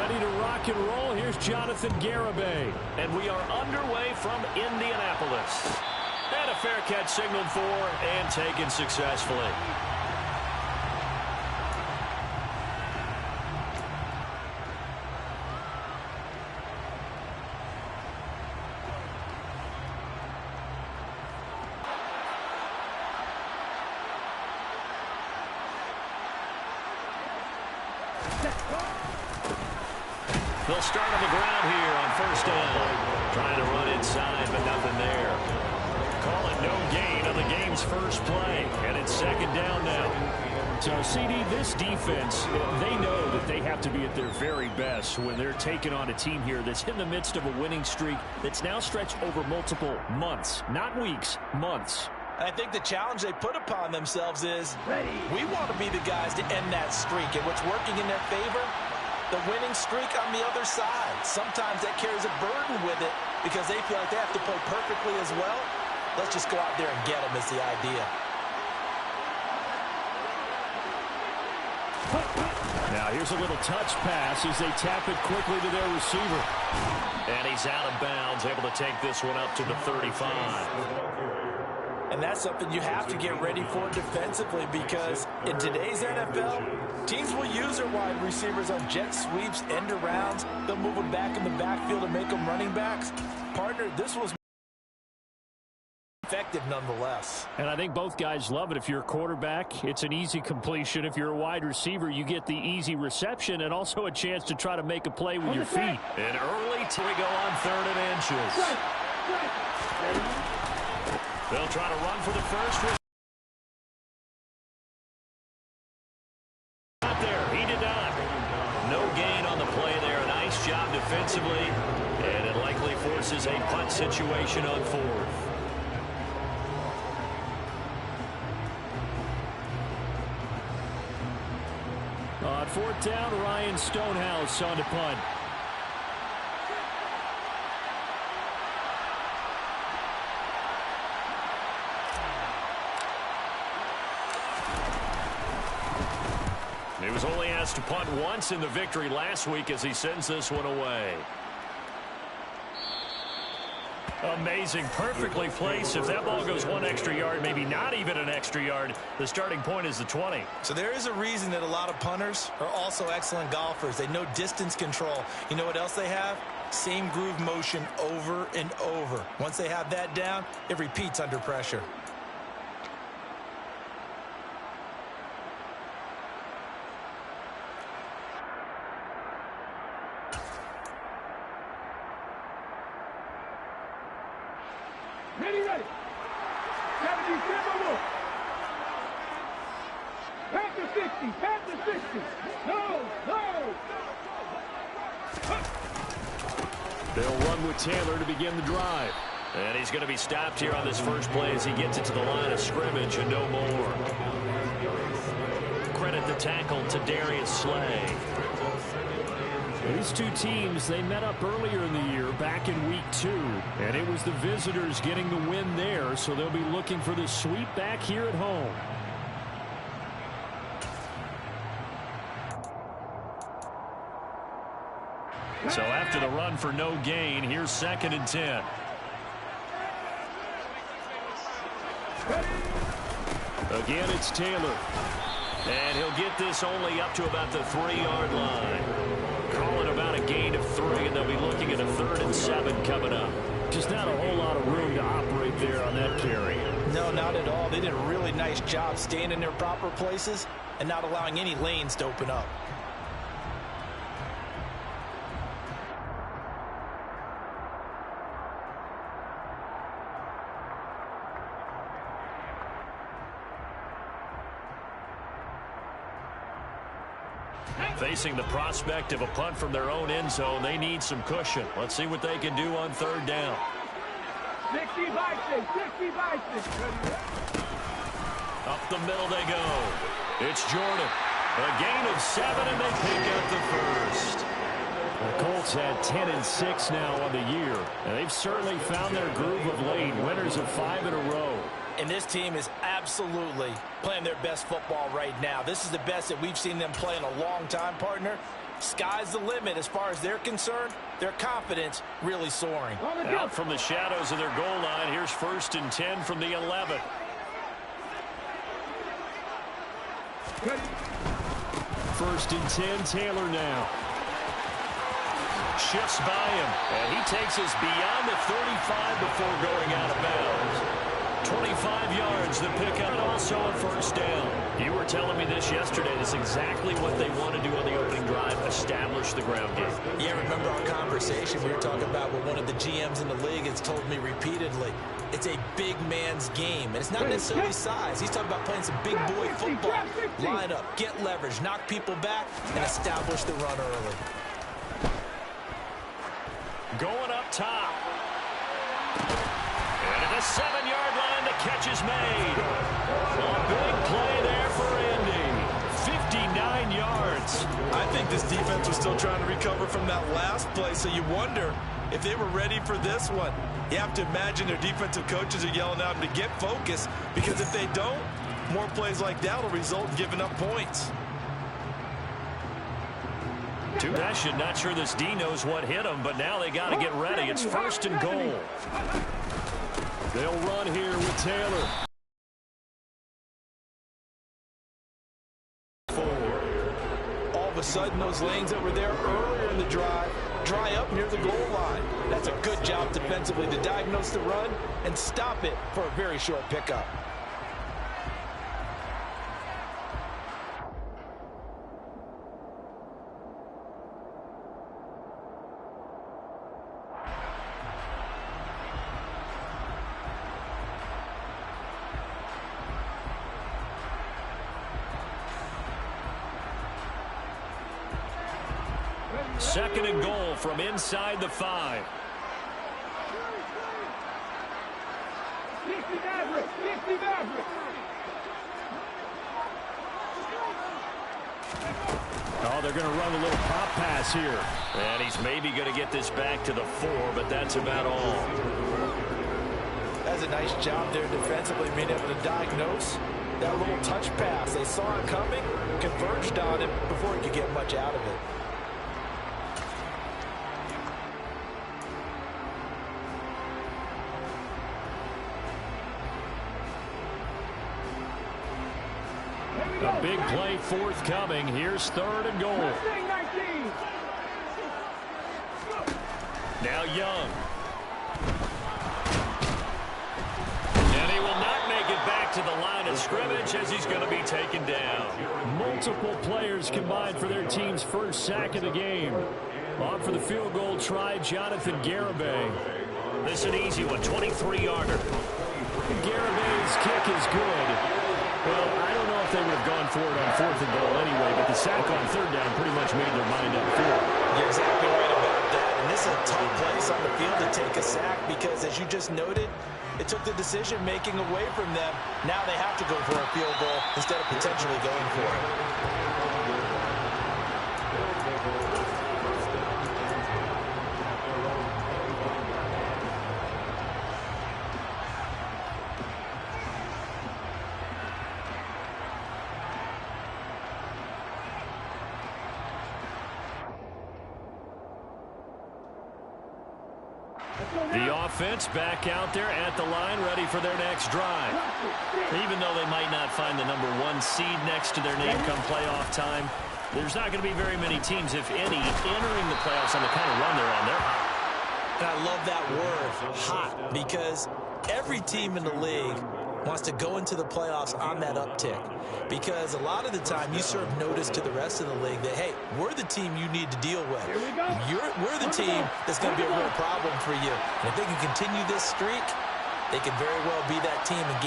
Ready to rock and roll. Here's Jonathan Garibay. And we are underway from Indianapolis. And a fair catch signaled for and taken successfully. They'll start on the ground here on first down. Trying to run inside, but nothing there. Call it no gain on the game's first play. And it's second down now. So, CD, this defense, they know that they have to be at their very best when they're taking on a team here that's in the midst of a winning streak that's now stretched over multiple months. Not weeks, months. I think the challenge they put upon themselves is we want to be the guys to end that streak. And what's working in their favor? The winning streak on the other side. Sometimes that carries a burden with it because they feel like they have to play perfectly as well. Let's just go out there and get them is the idea. Now here's a little touch pass as they tap it quickly to their receiver. And he's out of bounds, able to take this one up to the 35. And that's something you have to get ready for defensively because in today's NFL, teams will use their wide receivers on jet sweeps, end arounds. They'll move them back in the backfield and make them running backs. Partner, this was effective nonetheless. And I think both guys love it. If you're a quarterback, it's an easy completion. If you're a wide receiver, you get the easy reception and also a chance to try to make a play with your feet. And early we go on 3rd and inches. They'll try to run for the first. Not there. He did not. No gain on the play there. Nice job defensively. And it likely forces a punt situation on 4th. On 4th down, Ryan Stonehouse on to punt. He was only asked to punt once in the victory last week as he sends this one away. Amazing, perfectly placed. If that ball goes 1 extra yard, maybe not even an extra yard, the starting point is the 20. So there is a reason that a lot of punters are also excellent golfers. They know distance control. You know what else they have? Same groove motion over and over. Once they have that down, it repeats under pressure. Ready. 70, Panther 60. No. They'll run with Taylor to begin the drive. And he's going to be stopped here on this first play as he gets it to the line of scrimmage and no more. Credit the tackle to Darius Slay. These two teams, they met up earlier in the year back in week 2, and it was the visitors getting the win there, so they'll be looking for the sweep back here at home. So after the run for no gain, here's 2nd and 10. Again, it's Taylor. And he'll get this only up to about the 3-yard line. Call it about a gain of 3, and they'll be looking at a 3rd and 7 coming up. Just not a whole lot of room to operate there on that carry. No, not at all. They did a really nice job staying in their proper places and not allowing any lanes to open up. Facing the prospect of a punt from their own end zone, they need some cushion. Let's see what they can do on 3rd down. 60 by 6. Up the middle they go. It's Jordan. A gain of 7, and they pick up the first. The Colts had 10 and 6 now on the year, and they've certainly found their groove of late. Winners of 5 in a row. And this team is absolutely playing their best football right now. This is the best that we've seen them play in a long time, partner. Sky's the limit as far as they're concerned. Their confidence really soaring. Out from the shadows of their goal line. Here's 1st and 10 from the 11. First and 10, Taylor now. Shifts by him, and he takes us beyond the 35 before going out of bounds. 25 yards, the pickup, and also a 1st down. You were telling me this yesterday. That's exactly what they want to do on the opening drive, establish the ground game. Yeah, remember our conversation we were talking about what one of the GMs in the league has told me repeatedly. It's a big man's game, and it's not necessarily size. He's talking about playing some big boy football. Line up, get leverage, knock people back, and establish the run early. Going up top. And at the 7-yard line, the catch is made. A big play there for Indy. 59 yards. I think this defense was still trying to recover from that last play, so you wonder if they were ready for this one. You have to imagine their defensive coaches are yelling at them to get focused, because if they don't, more plays like that will result in giving up points. Two possession. Not sure this D knows what hit him, but now they got to get ready. It's 1st and goal. They'll run here with Taylor. 4. All of a sudden, those lanes that were there earlier in the drive dry up near the goal line. That's a good job defensively to diagnose the run and stop it for a very short pickup. Second and goal from inside the 5. 60 Maverick, 60 Maverick. Oh, they're going to run a little pop pass here. And he's maybe going to get this back to the 4, but that's about all. That's a nice job there defensively, being able to diagnose that little touch pass. They saw it coming, converged on him before he could get much out of it. A big play forthcoming. Here's 3rd and goal. Now Young. And he will not make it back to the line of scrimmage as he's going to be taken down. Multiple players combined for their team's first sack of the game. On for the field goal try, Jonathan Garibay. This is an easy one, 23-yarder. Garibay's kick is good. Well, I don't know if they would have gone for it on 4th and goal anyway, but the sack on 3rd down pretty much made their mind up for it. You're exactly right about that. And this is a tough place on the field to take a sack because, as you just noted, it took the decision-making away from them. Now they have to go for a field goal instead of potentially going for it. The offense back out there at the line, ready for their next drive. Even though they might not find the #1 seed next to their name come playoff time, there's not going to be very many teams, if any, entering the playoffs on the kind of run they're on. They're hot. And I love that word, hot, because every team in the league wants to go into the playoffs on that uptick. Because a lot of the time you serve notice to the rest of the league that, hey, we're the team you need to deal with. We're the team that's going to be a real problem for you. And if they can continue this streak, they can very well be that team and